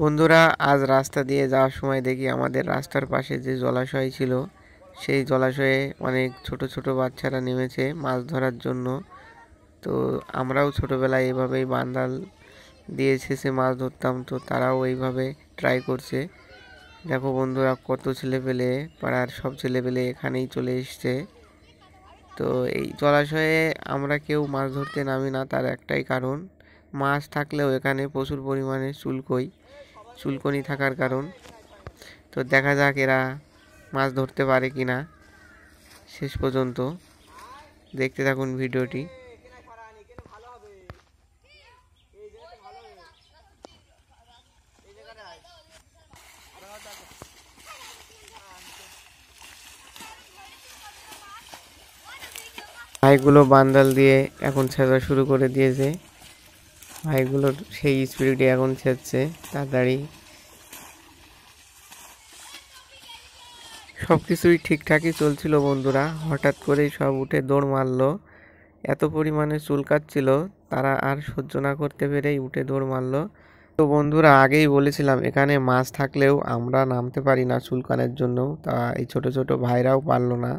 বন্ধুরা, আজ রাস্তা দিয়ে যাওয়ার সময় দেখি আমাদের রাস্তার পাশে যে জলাশয় ছিল, সেই জলাশয়ে অনেক ছোট ছোট বাচ্চারা নেমেছে মাছ ধরার জন্য। তো আমরাও ছোটবেলায় এভাবেই বান্দাল দিয়ে ছেঁচে মাছ ধরতাম, তো তারাও এইভাবে ট্রাই করছে। দেখো বন্ধুরা, কত ছেলেপেলে, পাড়ার সব ছেলেপেলে এখানেই চলে এসছে। তো এই জলাশয়ে আমরা কেউ মাছ ধরতে নামি না, তার একটাই কারণ, মাছ থাকলেও এখানে প্রচুর পরিমাণে চুলকনি থাকার কারণ। তো দেখা যাক এরা মাছ ধরতে পারে কিনা। শেষ পর্যন্ত দেখতে থাকুন ভিডিওটি। ভাইগুলো বান্ডাল দিয়ে এখন ছেঁচা শুরু করে দিয়েছে। ভাইগুলোর সেই স্পিডে এখন ছেঁচছে তাড়াতাড়ি। সব কিছুই ঠিকঠাকই চলছিল বন্ধুরা, হঠাৎ করেই সব উঠে দৌড় মারলো। এত পরিমাণে চুলকাচ্ছিল, তারা আর সহ্য না করতে পেরেই উঠে দৌড় মারলো। তো বন্ধুরা, আগেই বলেছিলাম এখানে মাছ থাকলেও আমরা নামতে পারি না চুলকানের জন্য, তা এই ছোট ছোট ভাইরাও পারলো না।